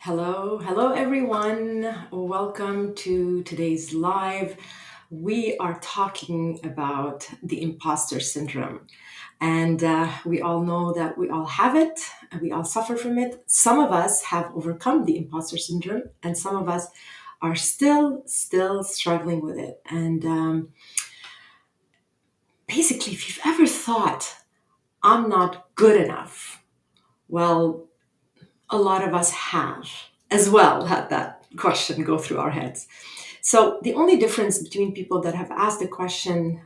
Hello everyone. Welcome to today's live. We are talking about the imposter syndrome. And we all know that we all have it and we all suffer from it. Some of us have overcome the imposter syndrome, and some of us are still struggling with it. And basically, if you've ever thought, I'm not good enough, well, a lot of us have as well had that question go through our heads. So the only difference between people that have asked the question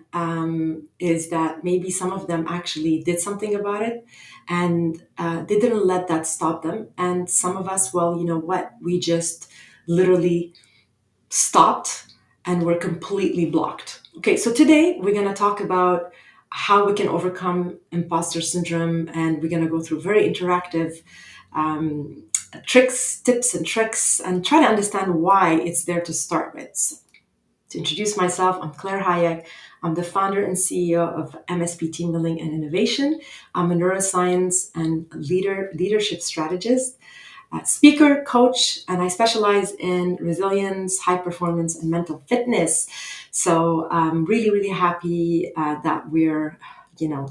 is that maybe some of them actually did something about it, and they didn't let that stop them. And some of us, well, you know what? We just literally stopped and were completely blocked. Okay, so today we're going to talk about how we can overcome imposter syndrome, and we're going to go through very interactive um, tricks, tips, and tricks, and try to understand why it's there to start with. So, to introduce myself, I'm Claire Hayek. I'm the founder and CEO of MSP Team Building and Innovation. I'm a neuroscience and leadership strategist, speaker, coach, and I specialize in resilience, high performance, and mental fitness. So I'm really happy that we're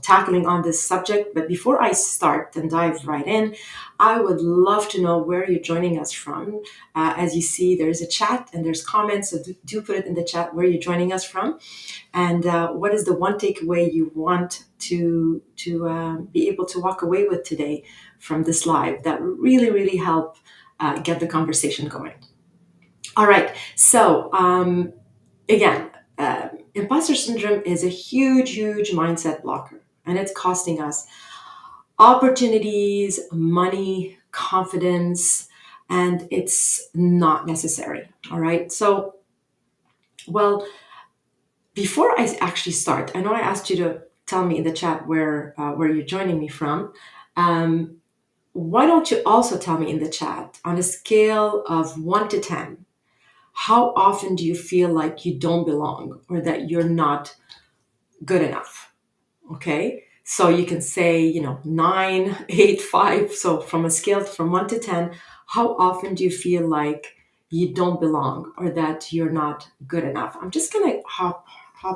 tackling on this subject. But before I start and dive right in, I would love to know where you're joining us from. As you see, there's a chat and there's comments, so do put it in the chat where you're joining us from, and what is the one takeaway you want to be able to walk away with today from this live that really help get the conversation going. All right, so again, imposter syndrome is a huge mindset blocker, and it's costing us opportunities, money, confidence, and it's not necessary. All right, so well, before I actually start, I know I asked you to tell me in the chat where you're joining me from. Um, why don't you also tell me in the chat, on a scale of 1 to 10, how often do you feel like you don't belong or that you're not good enough? Okay, so you can say, 9, 8, 5. So from a scale from 1 to 10, how often do you feel like you don't belong or that you're not good enough? I'm just gonna hop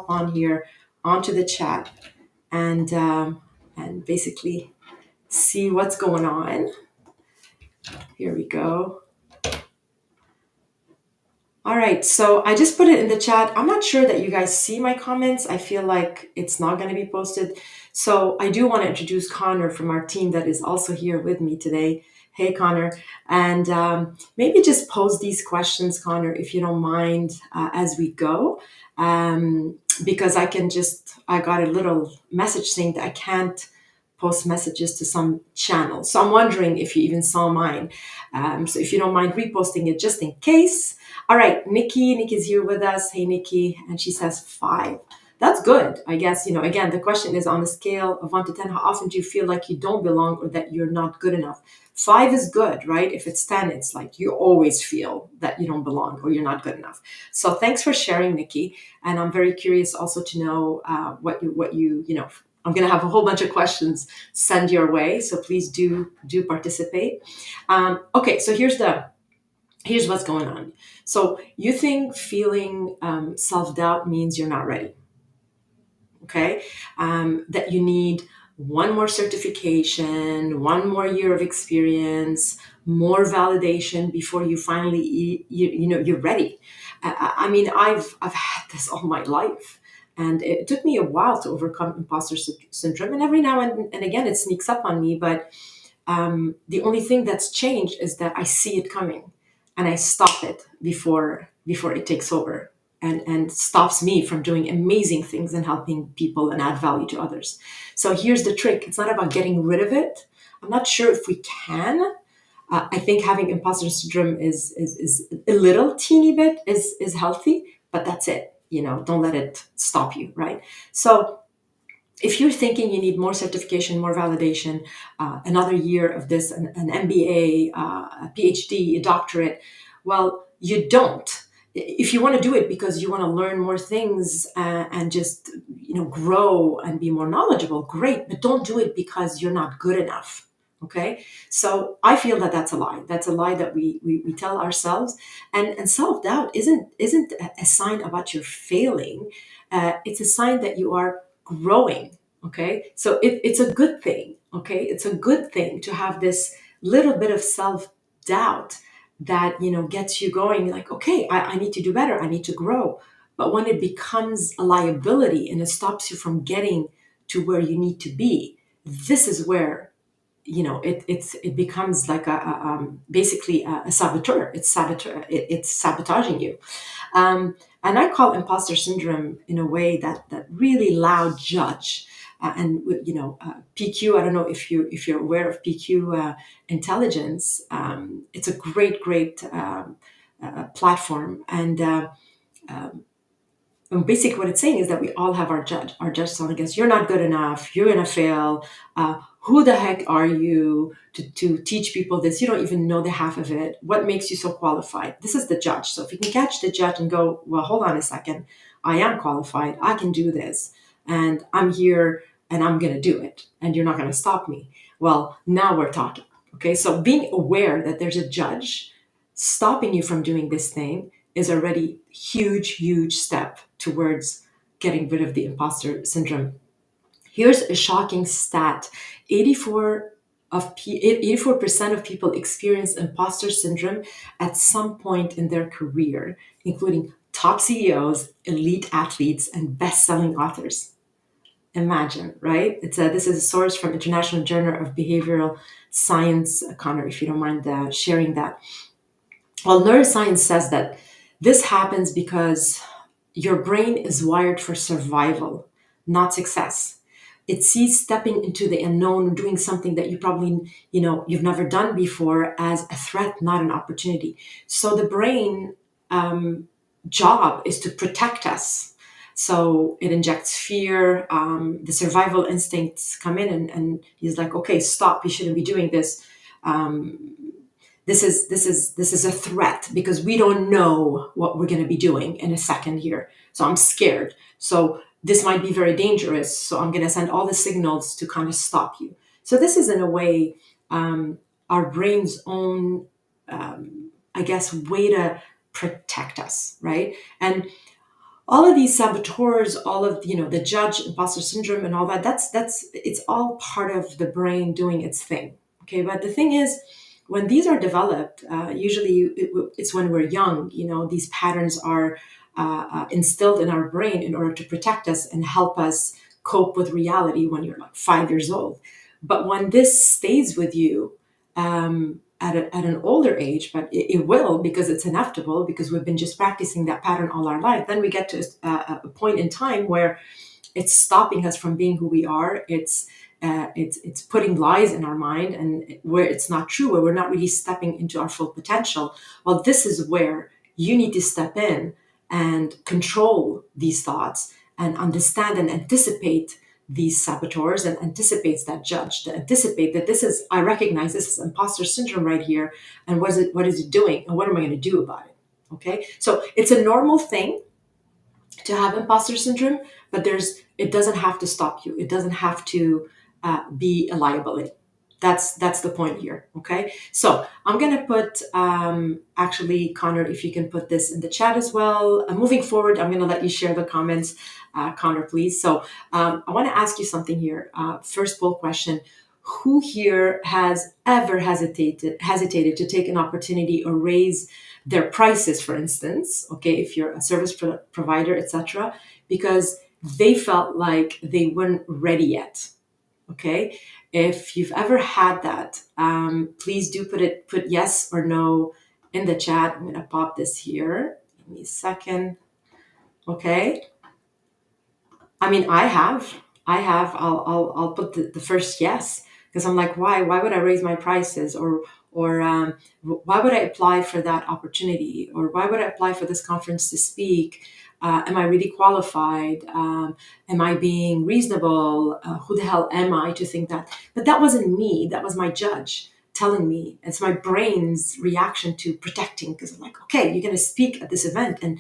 on here onto the chat and basically see what's going on. Here we go. All right, so I just put it in the chat. I'm not sure that you guys see my comments. I feel like it's not going to be posted. So I do want to introduce Connor from our team that is also here with me today. Hey, Connor. And maybe just pose these questions, Connor, if you don't mind, as we go. Because I got a little message saying that I can't post messages to some channels. So I'm wondering if you even saw mine. So if you don't mind reposting it just in case. All right, Nikki's here with us. Hey, Nikki. And she says 5. That's good. I guess, again, the question is on a scale of 1 to 10, how often do you feel like you don't belong or that you're not good enough? 5 is good, right? If it's 10, it's like you always feel that you don't belong or you're not good enough. So thanks for sharing, Nikki. And I'm very curious also to know I'm going to have a whole bunch of questions sent your way. So please do participate. Okay, so here's what's going on. So you think feeling self-doubt means you're not ready, okay? That you need one more certification, one more year of experience, more validation before you finally, you're ready. I mean, I've had this all my life. And it took me a while to overcome imposter syndrome. And every now and again, it sneaks up on me. But the only thing that's changed is that I see it coming and I stop it before it takes over and stops me from doing amazing things and helping people and add value to others. So here's the trick. It's not about getting rid of it. I'm not sure if we can. I think having imposter syndrome is a little teeny bit is healthy, but that's it. Don't let it stop you, right? So if you're thinking you need more certification, more validation, another year of this, an MBA, a PhD, a doctorate, well, you don't. If you want to do it because you want to learn more things and just grow and be more knowledgeable, great. But don't do it because you're not good enough. Okay, so I feel that that's a lie. That's a lie that we tell ourselves, and self doubt isn't a sign about you're failing. It's a sign that you are growing. Okay, so it's a good thing. Okay, it's a good thing to have this little bit of self doubt that gets you going. Like, okay, I need to do better. I need to grow. But when it becomes a liability and it stops you from getting to where you need to be, this is where it becomes like basically a saboteur. It's sabotaging you. And I call imposter syndrome in a way that really loud judge. And PQ. I don't know if you're aware of PQ intelligence. It's a great platform, and basically, what it's saying is that we all have our judge. Our judge telling us, "You're not good enough. You're gonna fail. Who the heck are you to teach people this? You don't even know the half of it. What makes you so qualified?" This is the judge. So if you can catch the judge and go, "Well, hold on a second. I am qualified. I can do this, and I'm here, and I'm gonna do it, and you're not gonna stop me." Well, now we're talking. Okay, so being aware that there's a judge stopping you from doing this thing is already huge step towards getting rid of the imposter syndrome. Here's a shocking stat. 84% of people experience imposter syndrome at some point in their career, including top CEOs, elite athletes, and best-selling authors. Imagine, right? This is a source from International Journal of Behavioral Science. Connor, if you don't mind sharing that. Well, neuroscience says that this happens because your brain is wired for survival, not success. It sees stepping into the unknown, doing something that you probably, you've never done before as a threat, not an opportunity. So the brain job is to protect us. So it injects fear. The survival instincts come in, and he's like, okay, stop. You shouldn't be doing this. Um, this is a threat because we don't know what we're going to be doing in a second here. So I'm scared. So this might be very dangerous. So I'm going to send all the signals to kind of stop you. So this is in a way our brain's own, I guess, way to protect us, right? And all of these saboteurs, all of the judge, imposter syndrome, and all that. That's it's all part of the brain doing its thing. Okay, but the thing is, when these are developed, usually it's when we're young. These patterns are instilled in our brain in order to protect us and help us cope with reality when you're like 5 years old. But when this stays with you, at an older age, but it will, because it's inevitable, because we've been just practicing that pattern all our life. Then we get to a point in time where it's stopping us from being who we are. It's putting lies in our mind, and where it's not true, where we're not really stepping into our full potential. Well, this is where you need to step in and control these thoughts and understand and anticipate these saboteurs, and anticipates that judge, to anticipate that I recognize this is imposter syndrome right here, and what is it doing, and what am I going to do about it? Okay, so it's a normal thing to have imposter syndrome, but it doesn't have to stop you. It doesn't have to be a liability. That's the point here. Okay, so I'm gonna put actually, Connor, if you can put this in the chat as well. Moving forward, I'm gonna let you share the comments, Connor, please. So I want to ask you something here. First poll question: who here has ever hesitated to take an opportunity or raise their prices, for instance, okay, if you're a service provider, etc., because they felt like they weren't ready yet? Okay, if you've ever had that, please do put yes or no in the chat. I'm gonna pop this here. Give me a second. Okay, I mean, I have. I'll put the first yes, because I'm like, why would I raise my prices, or why would I apply for that opportunity, or why would I apply for this conference to speak? Am I really qualified? Am I being reasonable? Who the hell am I to think that? But that wasn't me. That was my judge telling me. It's my brain's reaction to protecting, because I'm like, okay, you're going to speak at this event, and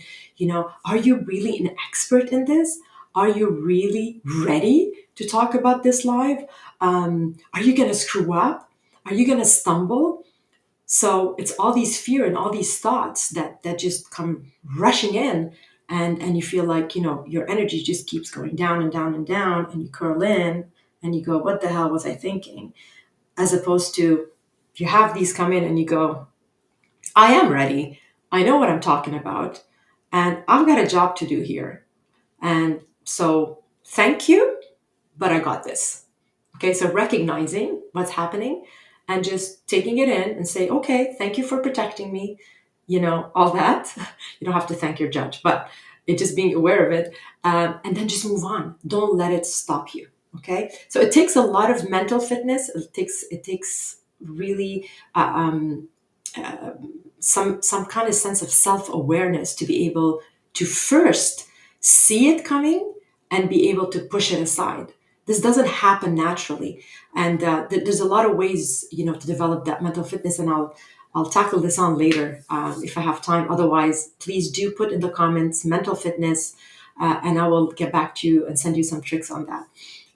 are you really an expert in this? Are you really ready to talk about this live? Are you going to screw up? Are you going to stumble? So it's all these fear and all these thoughts that just come rushing in, and you feel like, your energy just keeps going down and down and down, and you curl in and you go, what the hell was I thinking? As opposed to, you have these come in and you go, I am ready. I know what I'm talking about, and I've got a job to do here. And so thank you, but I got this. Okay, so recognizing what's happening and just taking it in and say, okay, thank you for protecting me, all that. You don't have to thank your judge, but it just being aware of it, and then just move on. Don't let it stop you. Okay, so it takes a lot of mental fitness. It takes really uh, some kind of sense of self-awareness to be able to first see it coming and be able to push it aside. This doesn't happen naturally, and there's a lot of ways, to develop that mental fitness, and I'll tackle this on later, if I have time. Otherwise, please do put in the comments mental fitness, and I will get back to you and send you some tricks on that.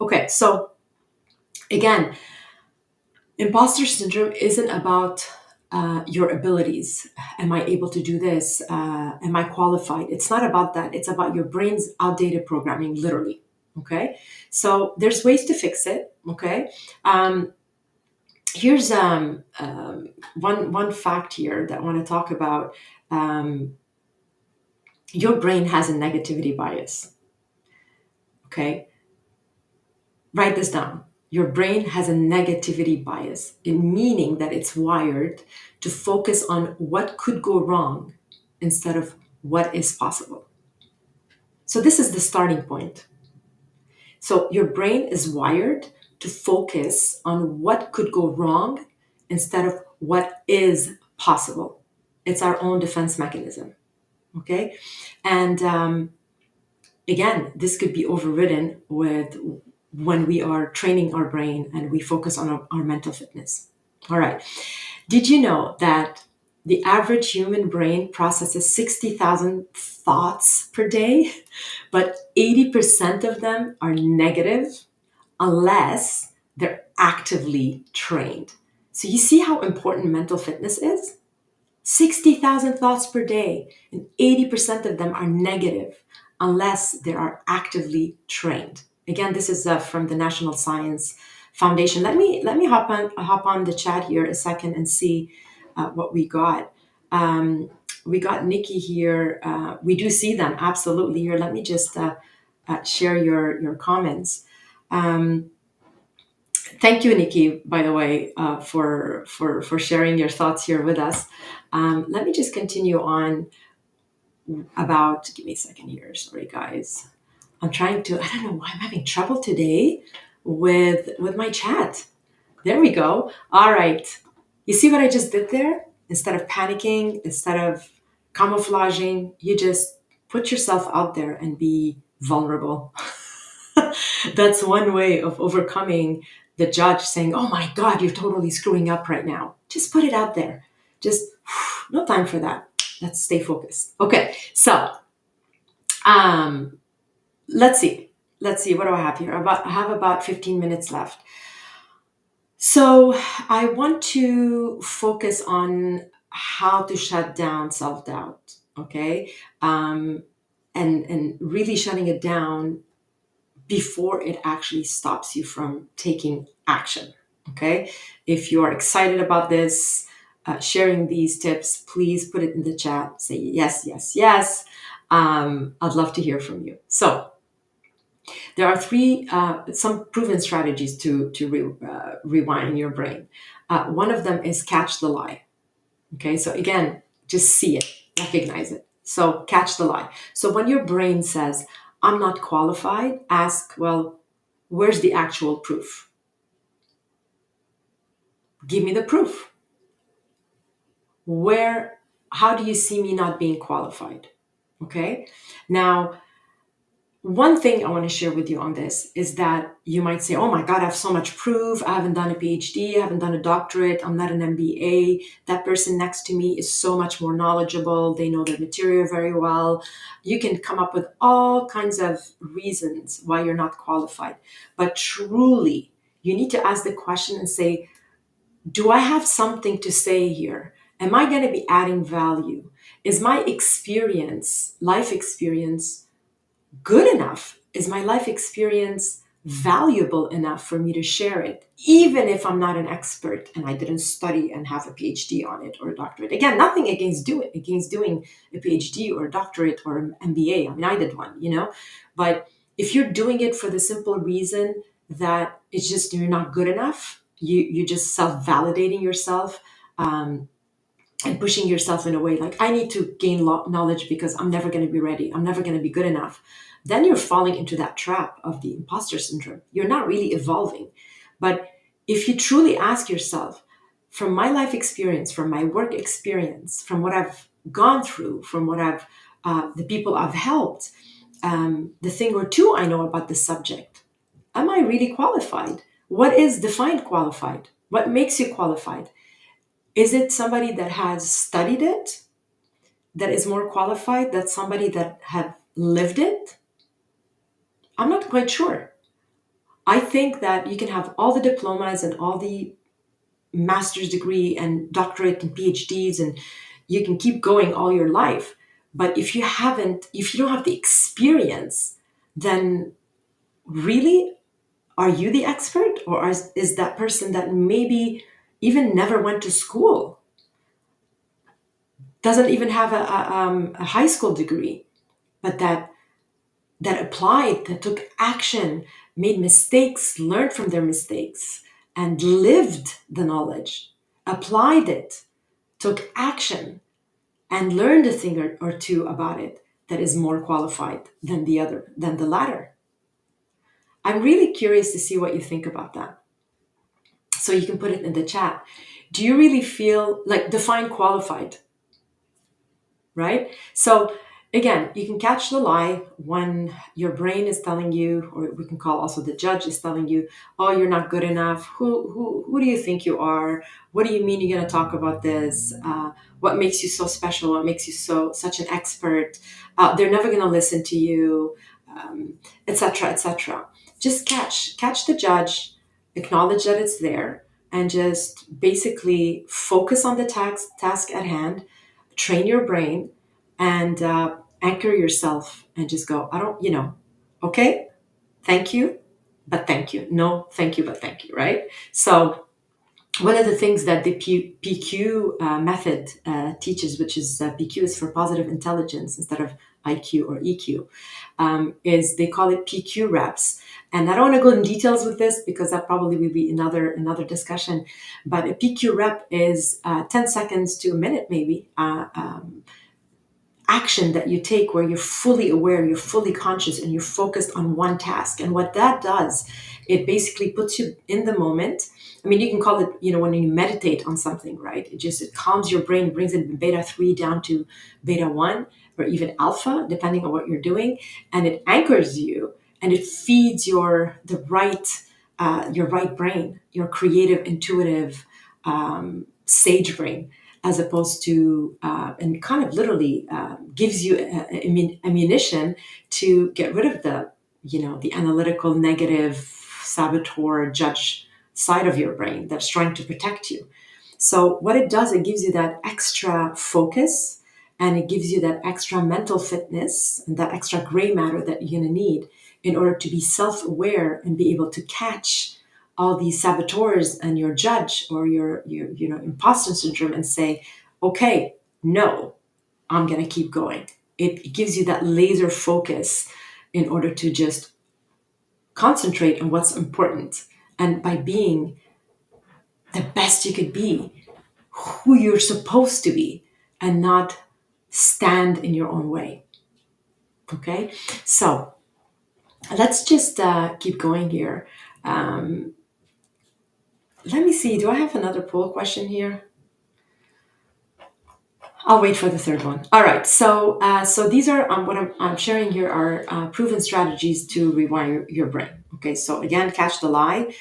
Okay, so again, imposter syndrome isn't about your abilities. Am I able to do this? Am I qualified? It's not about that. It's about your brain's outdated programming, literally. Okay. So there's ways to fix it. Okay. Here's one fact here that I want to talk about. Your brain has a negativity bias. Okay. Write this down. Your brain has a negativity bias, meaning that it's wired to focus on what could go wrong instead of what is possible. So, this is the starting point. So, your brain is wired to focus on what could go wrong instead of what is possible. It's our own defense mechanism. Okay. And again, this could be overridden with when we are training our brain and we focus on our mental fitness. All right. Did you know that the average human brain processes 60,000 thoughts per day, but 80% of them are negative unless they're actively trained? So you see how important mental fitness is? 60,000 thoughts per day, and 80% of them are negative unless they are actively trained. Again, this is from the National Science Foundation. Let me hop on the chat here a second and see what we got. We got Nikki here. We do see them absolutely here. Let me just share your comments. Um, Thank you, Nikki, by the way, for sharing your thoughts here with us. Let me just continue on about. Give me a second here. Sorry, guys. I'm trying to. I don't know why I'm having trouble today with my chat. There we go. All right. You see what I just did there? Instead of panicking, instead of camouflaging, you just put yourself out there and be vulnerable. That's one way of overcoming the judge saying, oh my God, you're totally screwing up right now. Just put it out there. Just no time for that. Let's stay focused. Okay, so um, let's see. Let's see. What do I have here? I have about 15 minutes left. So I want to focus on how to shut down self-doubt. Okay, and really shutting it down before it actually stops you from taking action. Okay. If you are excited about this, sharing these tips, please put it in the chat. Say yes, yes, yes. I'd love to hear from you. So there are some proven strategies to rewind your brain. One of them is catch the lie. Okay. So again, just see it, recognize it. So catch the lie. So when your brain says, I'm not qualified, ask, well, where's the actual proof? Give me the proof. How do you see me not being qualified? Okay. Now, one thing I want to share with you on this is that you might say, oh my God, I have so much proof. I haven't done a PhD. I haven't done a doctorate. I'm not an MBA. That person next to me is so much more knowledgeable. They know their material very well. You can come up with all kinds of reasons why you're not qualified. But truly, you need to ask the question and say, Do I have something to say here? Am I going to be adding value? Is my experience, life experience, good enough? Is my life experience valuable enough for me to share it, even if I'm not an expert and I didn't study and have a PhD on it or a doctorate? Again, nothing against doing a PhD or a doctorate or an MBA. I mean, I did one, but if you're doing it for the simple reason that it's just you're not good enough, you just self-validating yourself. And pushing yourself in a way like I need to gain knowledge because I'm never going to be ready, I'm never going to be good enough, then you're falling into that trap of the imposter syndrome. You're not really evolving. But if you truly ask yourself, from my life experience, from my work experience, from what I've gone through, from what I've the people I've helped, the thing or two I know about the subject, am I really qualified? What is defined qualified? What makes you qualified? Is it somebody that has studied it that is more qualified than somebody that have lived it? I'm not quite sure. I think that you can have all the diplomas and all the master's degree and doctorate and PhDs, and you can keep going all your life. But if you don't have the experience, then really, are you the expert? Or is that person that maybe even never went to school, doesn't even have a high school degree, but that applied, that took action, made mistakes, learned from their mistakes, and lived the knowledge, applied it, took action, and learned a thing or two about it, that is more qualified than the latter. I'm really curious to see what you think about that. So you can put it in the chat. Do you really feel like define qualified? Right? So again, you can catch the lie when your brain is telling you, or we can call also the judge is telling you, oh, you're not good enough. Who do you think you are? What do you mean you're going to talk about this? What makes you so special? What makes you such an expert? They're never going to listen to you, etc., etc. Just catch the judge, acknowledge that it's there, and just basically focus on the task at hand, train your brain, and anchor yourself and just go, I don't, okay, thank you, but thank you. No, thank you, but thank you, right? So, one of the things that the PQ method teaches, which is PQ is for positive intelligence instead of IQ or EQ, is they call it PQ reps. And I don't want to go in details with this because that probably will be another discussion. But a PQ rep is 10 seconds to a minute, maybe, action that you take where you're fully aware, you're fully conscious, and you're focused on one task. And what that does, it basically puts you in the moment. I mean, you can call it, when you meditate on something, right? It calms your brain, brings it beta 3 down to beta 1 or even alpha, depending on what you're doing. And it anchors you and it feeds your right brain, your creative, intuitive, sage brain, as opposed to and kind of literally gives you ammunition to get rid of the analytical, negative, saboteur, judge side of your brain that's trying to protect you. So what it does, it gives you that extra focus, and it gives you that extra mental fitness and that extra gray matter that you're going to need in order to be self-aware and be able to catch all these saboteurs and your judge or your imposter syndrome and say, okay, no, I'm going to keep going. It gives you that laser focus in order to just concentrate on what's important. And by being the best you could be, who you're supposed to be, and not stand in your own way. Okay, so let's just keep going here. Let me see, do I have another poll question here? I'll wait for the third one. All right. So these are what I'm sharing here are proven strategies to rewire your brain. Okay. So again, catch the lie.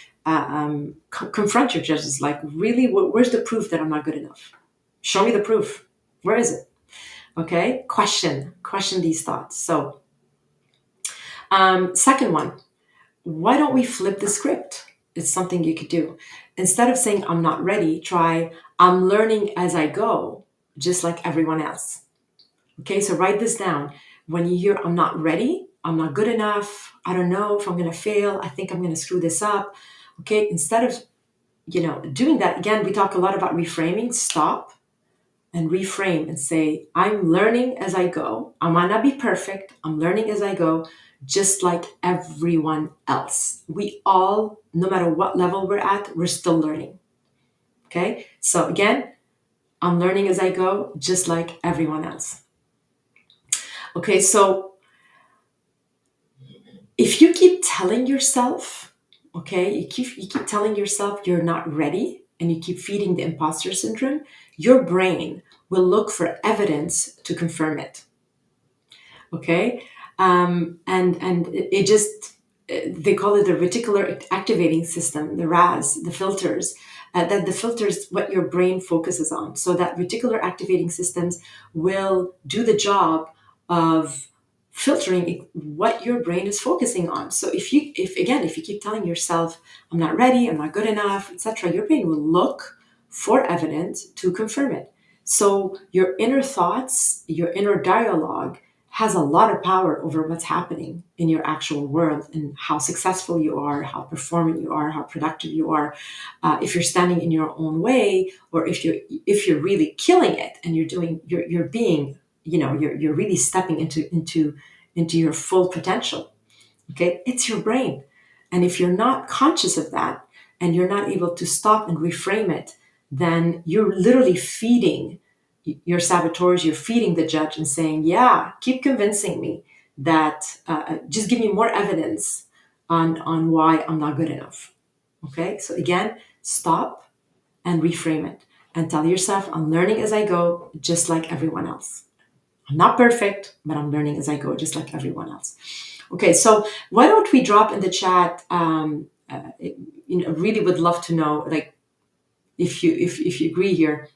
Confront your judges. Like, really, where's the proof that I'm not good enough? Show me the proof. Where is it? Okay. Question these thoughts. So, second one. Why don't we flip the script? It's something you could do. Instead of saying, I'm not ready, try, I'm learning as I go, just like everyone else. Okay, so write this down. When you hear, I'm not ready, I'm not good enough, I don't know if I'm going to fail, I think I'm going to screw this up. Okay, instead of, doing that, again, we talk a lot about reframing. Stop and reframe and say, I'm learning as I go. I might not be perfect. I'm learning as I go, just like everyone else. We all, no matter what level we're at, we're still learning. Okay. So again, I'm learning as I go, just like everyone else. Okay. So if you keep telling yourself, okay, you keep telling yourself you're not ready and you keep feeding the imposter syndrome, your brain will look for evidence to confirm it. Okay, and it just they call it the reticular activating system, the RAS, the filters. That the filters what your brain focuses on. So that reticular activating systems will do the job of filtering what your brain is focusing on. So if you keep telling yourself, I'm not ready, I'm not good enough, etc., your brain will look for evidence to confirm it. So your inner thoughts, your inner dialogue has a lot of power over what's happening in your actual world and how successful you are, how performant you are, how productive you are. If you're standing in your own way, or if you're really killing it and you're being, you're really stepping into your full potential. Okay, it's your brain, and if you're not conscious of that and you're not able to stop and reframe it, then you're literally feeding your saboteurs, you're feeding the judge and saying, yeah, keep convincing me that, just give me more evidence on why I'm not good enough. Okay, so again, stop and reframe it and tell yourself, I'm learning as I go, just like everyone else. I'm not perfect, but I'm learning as I go, just like everyone else. Okay, so why don't we drop in the chat? Really would love to know, like, if you agree here,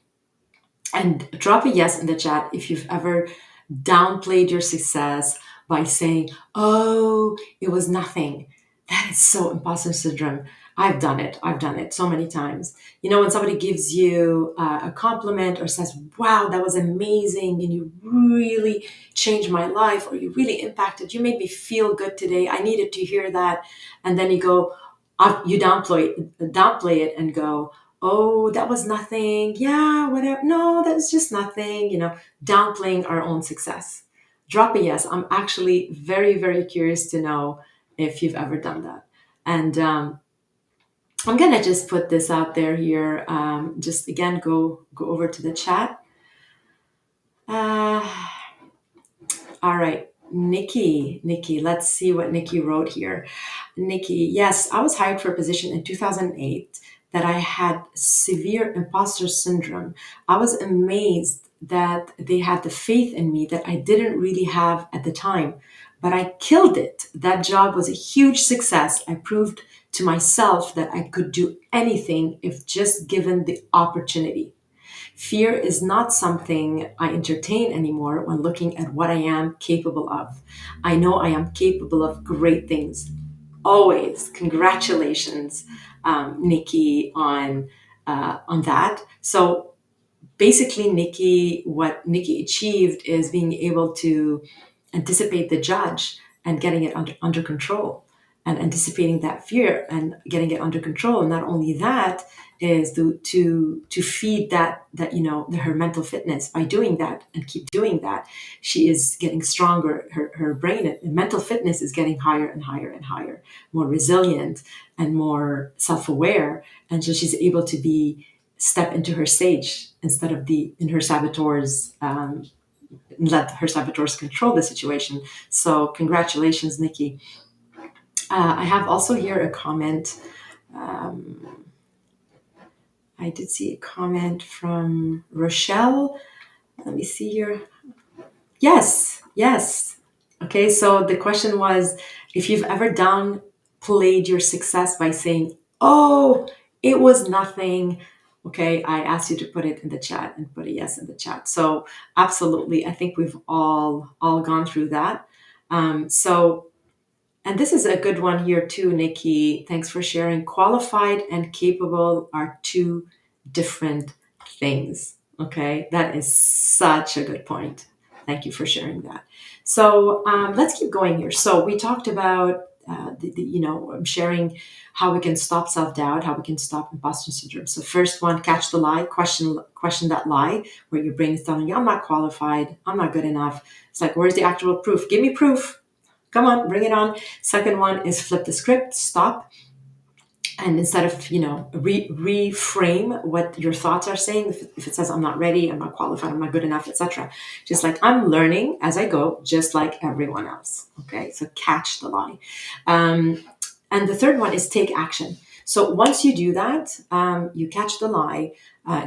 and drop a yes in the chat if you've ever downplayed your success by saying, oh, it was nothing. That is so imposter syndrome. I've done it. I've done it so many times. When somebody gives you a compliment or says, wow, that was amazing, and you really changed my life, or you really impacted, you made me feel good today. I needed to hear that. And then you go, you downplay it and go, oh, that was nothing. Yeah, whatever. No, that's just nothing. Downplaying our own success. Drop a yes. I'm actually very, very curious to know if you've ever done that. And I'm gonna just put this out there here. Just again, go over to the chat. Uh, all right, Nikki. Let's see what Nikki wrote here. Nikki, yes, I was hired for a position in 2008 that I had severe imposter syndrome. I was amazed that they had the faith in me that I didn't really have at the time, but I killed it. That job was a huge success. I proved to myself that I could do anything if just given the opportunity. Fear is not something I entertain anymore when looking at what I am capable of. I know I am capable of great things. Always. Congratulations, Nikki, on that. So basically, what Nikki achieved is being able to anticipate the judge and getting it under control, and anticipating that fear and getting it under control. And not only that is to feed that her mental fitness. By doing that and keep doing that, she is getting stronger. Her brain and mental fitness is getting higher and higher and higher, more resilient and more self-aware. And so she's able to be step into her sage instead of the in her saboteurs, let her saboteurs control the situation. So congratulations, Nikki. I have also here a comment. Um, I did see a comment from Rochelle. Let me see here. Yes, yes. Okay, so the question was, if you've ever downplayed your success by saying, oh, it was nothing. Okay, I asked you to put it in the chat and put a yes in the chat. So absolutely, I think we've all gone through that. So And this is a good one here too, Nikki. Thanks for sharing. Qualified and capable are two different things. Okay, that is such a good point. Thank you for sharing that. So let's keep going here. So we talked about sharing how we can stop self doubt, how we can stop imposter syndrome. So first one, catch the lie, question that lie, where your brain is telling you, "I'm not qualified, I'm not good enough." It's like, where's the actual proof? Give me proof. Come on, bring it on. Second one is flip the script, stop. And instead of, reframe what your thoughts are saying, if it says, "I'm not ready, I'm not qualified, I'm not good enough," etc. Just like, I'm learning as I go, just like everyone else. Okay, so catch the lie. And the third one is take action. So once you do that, you catch the lie,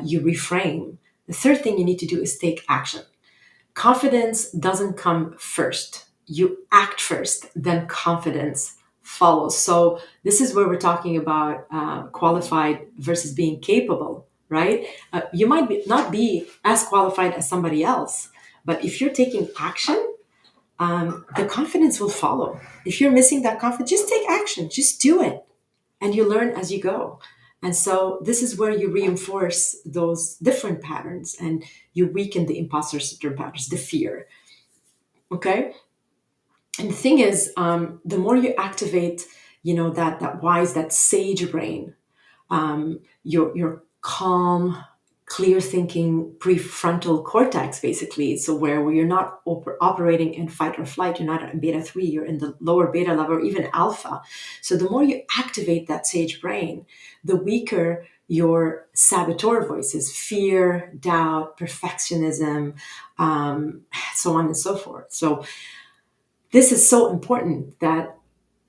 you reframe. The third thing you need to do is take action. Confidence doesn't come first. You act first, then confidence follows. So this is where we're talking about qualified versus being capable, right? You might not be as qualified as somebody else, but if you're taking action, the confidence will follow. If you're missing that confidence, just take action, just do it, and you learn as you go. And so this is where you reinforce those different patterns and you weaken the imposter syndrome patterns, the fear. Okay. And the thing is, the more you activate, that wise, that sage brain, your calm, clear thinking prefrontal cortex, basically. So where you're not operating in fight or flight, you're not in beta 3, you're in the lower beta level or even alpha. So the more you activate that sage brain, the weaker your saboteur voices, fear, doubt, perfectionism, so on and so forth. So this is so important that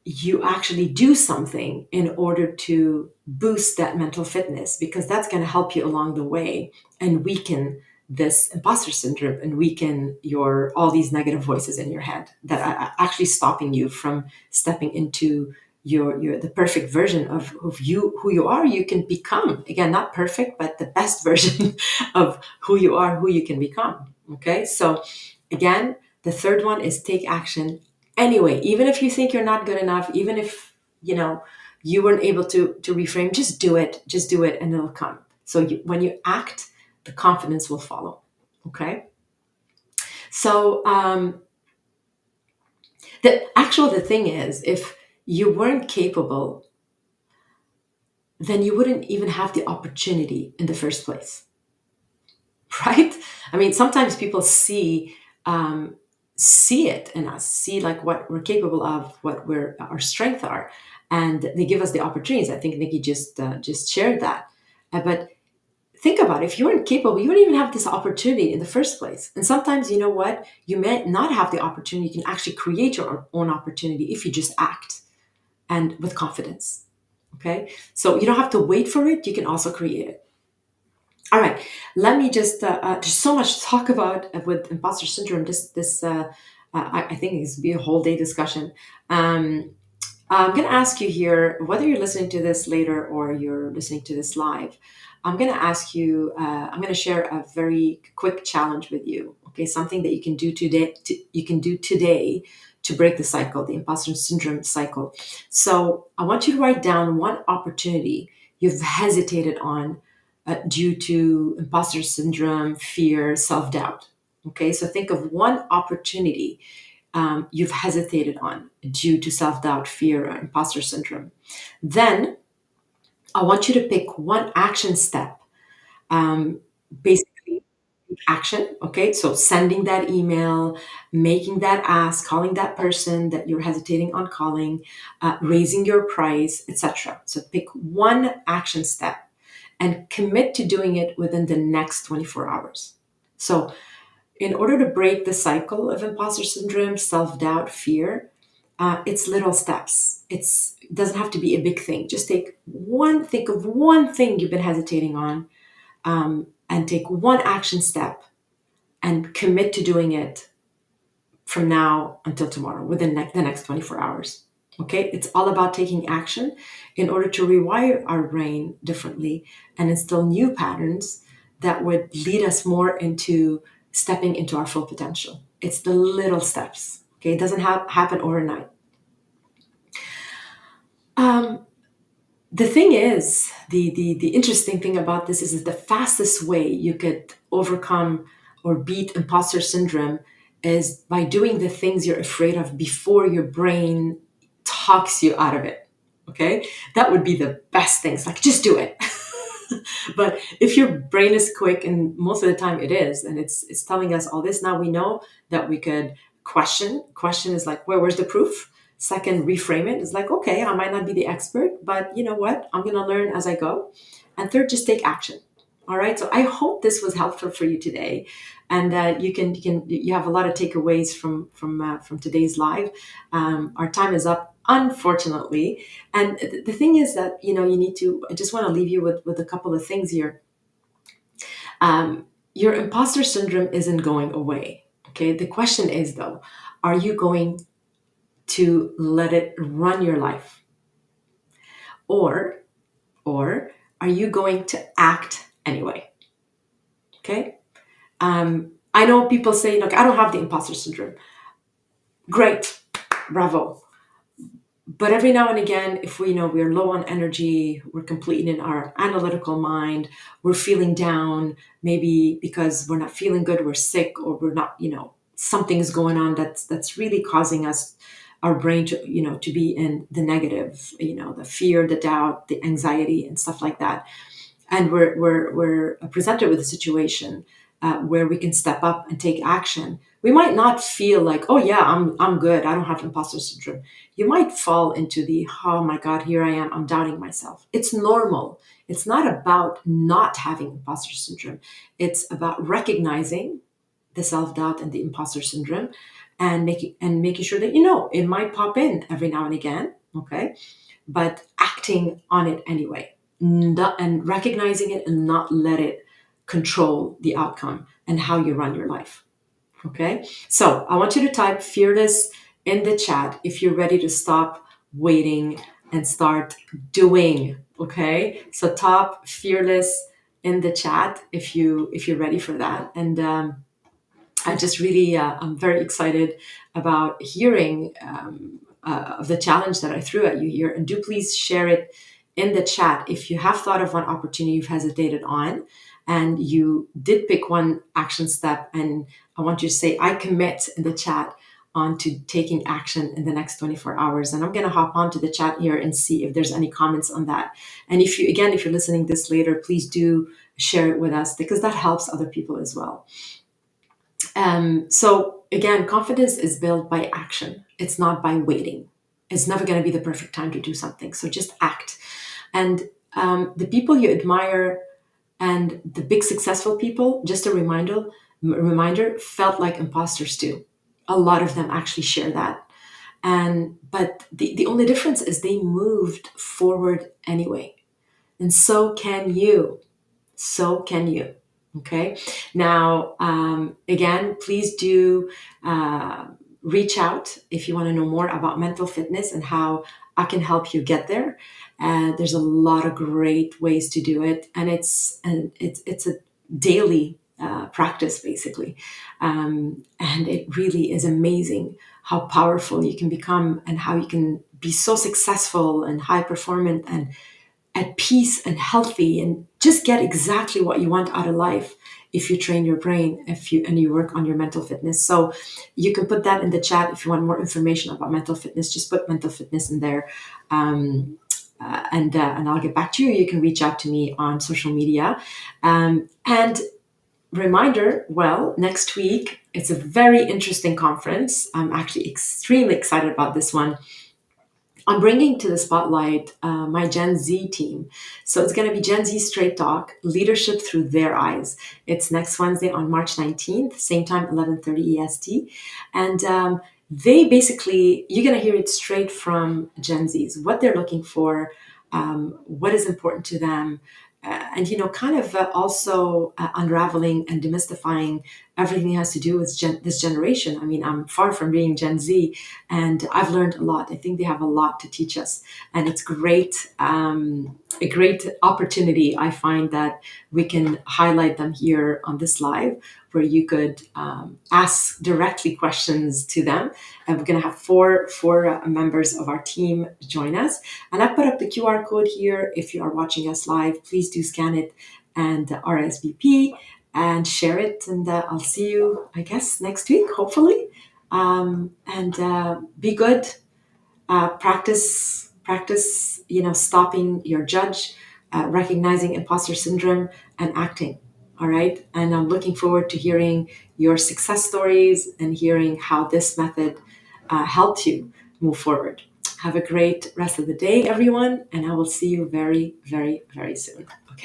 you actually do something in order to boost that mental fitness, because that's going to help you along the way and weaken this imposter syndrome and weaken your all these negative voices in your head that are actually stopping you from stepping into your the perfect version of you, who you are, you can become. Again, not perfect, but the best version of who you are, who you can become. Okay, so again, the third one is take action anyway. Even if you think you're not good enough, even if you weren't able to reframe, just do it, and it'll come. So when you act, the confidence will follow. Okay, so the thing is, if you weren't capable, then you wouldn't even have the opportunity in the first place. Right? I mean, sometimes people um, see it in us, see like what we're capable of, what our strengths are, and they give us the opportunities. I think Nikki just shared that. But think about it. If you weren't capable, you wouldn't even have this opportunity in the first place. And sometimes, you know what? You may not have the opportunity. You can actually create your own opportunity if you just act and with confidence. Okay? So you don't have to wait for it. You can also create it. All right, let me there's so much to talk about with imposter syndrome. I think it's be a whole day discussion. Um, I'm going to ask you here, whether you're listening to this later or you're listening to this live, I'm going to ask you, I'm going to share a very quick challenge with you. Okay, something that you can do today. You can do today to break the cycle, the imposter syndrome cycle. So I want you to write down one opportunity you've hesitated on due to imposter syndrome, fear, self doubt. Okay, so think of one opportunity you've hesitated on due to self doubt, fear, or imposter syndrome. Then I want you to pick one action step. Um, Basically, action. Okay, so sending that email, making that ask, calling that person that you're hesitating on calling, raising your price, etc. So pick one action step and commit to doing it within the next 24 hours. So, in order to break the cycle of imposter syndrome, self doubt, fear, it's little steps. It doesn't have to be a big thing. Just think of one thing you've been hesitating on, and take one action step and commit to doing it from now until tomorrow, within the next 24 hours. Okay, it's all about taking action in order to rewire our brain differently and instill new patterns that would lead us more into stepping into our full potential. It's the little steps. Okay, it doesn't happen overnight. Um, the thing is, the interesting thing about this is the fastest way you could overcome or beat imposter syndrome is by doing the things you're afraid of before your brain talks you out of it. Okay? That would be the best things. Like, just do it. But if your brain is quick, and most of the time it is, and it's telling us all this, now we know that we could question is like, where's the proof? Second, reframe it. It's like, okay, I might not be the expert, but you know what, I'm going to learn as I go. And third, just take action. All right, so I hope this was helpful for you today, and that you have a lot of takeaways from today's live. Our time is up, unfortunately, and the thing is that you need to. I just want to leave you with a couple of things here. Your imposter syndrome isn't going away. Okay, the question is though, are you going to let it run your life, or or are you going to act anyway? Okay. I know people say, look, I don't have the imposter syndrome. Great, bravo. But every now and again, if we know we're low on energy, we're completely in our analytical mind, we're feeling down, maybe because we're not feeling good, we're sick, or we're not, something's going on that's really causing us, our brain to, to be in the negative, the fear, the doubt, the anxiety, and stuff like that. And we're presented with a situation where we can step up and take action. We might not feel like, oh yeah, I'm good, I don't have imposter syndrome. You might fall into the, oh my God, here I am, I'm doubting myself. It's normal. It's not about not having imposter syndrome. It's about recognizing the self-doubt and the imposter syndrome, and making sure that it might pop in every now and again, okay, but acting on it anyway, and recognizing it and not let it control the outcome and how you run your life. Okay, so I want you to type fearless in the chat if you're ready to stop waiting and start doing. Okay, so top fearless in the chat if you're ready for that. And I just really, I'm very excited about hearing of the challenge that I threw at you here. And do please share it in the chat if you have thought of one opportunity you've hesitated on, and you did pick one action step. And I want you to say, I commit in the chat on to taking action in the next 24 hours. And I'm going to hop onto the chat here and see if there's any comments on that. And if you're listening this later, please do share it with us, because that helps other people as well. So again, confidence is built by action. It's not by waiting. It's never going to be the perfect time to do something. So just act. And the people you admire and the big successful people, just a reminder, felt like imposters too. A lot of them actually share that. But the only difference is they moved forward anyway. And so can you. So can you. Okay. Now, again, please do reach out if you want to know more about mental fitness and how I can help you get there. There's a lot of great ways to do it, and it's a daily practice basically, and it really is amazing how powerful you can become and how you can be so successful and high performant and at peace and healthy, and just get exactly what you want out of life if you train your brain, and you work on your mental fitness. So you can put that in the chat if you want more information about mental fitness. Just put mental fitness in there, and I'll get back to you. You can reach out to me on social media, and reminder, well, next week it's a very interesting conference. I'm actually extremely excited about this one. I'm bringing to the spotlight my Gen Z team. So it's going to be Gen Z Straight Talk, Leadership Through Their Eyes. It's next Wednesday on March 19th, same time, 11:30 EST. And they basically, you're going to hear it straight from Gen Zs, what they're looking for, what is important to them, and kind of also unraveling and demystifying everything that has to do with this generation. I mean, I'm far from being Gen Z, and I've learned a lot. I think they have a lot to teach us, and it's great. a great opportunity. I find that we can highlight them here on this live, where you could ask directly questions to them. And we're going to have four members of our team join us. And I put up the QR code here. If you are watching us live, please do scan it and RSVP and share it. And I'll see you, I guess, next week, hopefully. And be good. Practice, stopping your judge, recognizing imposter syndrome, and acting. All right. And I'm looking forward to hearing your success stories and hearing how this method helped you move forward. Have a great rest of the day, everyone, and I will see you very, very, very soon. Okay.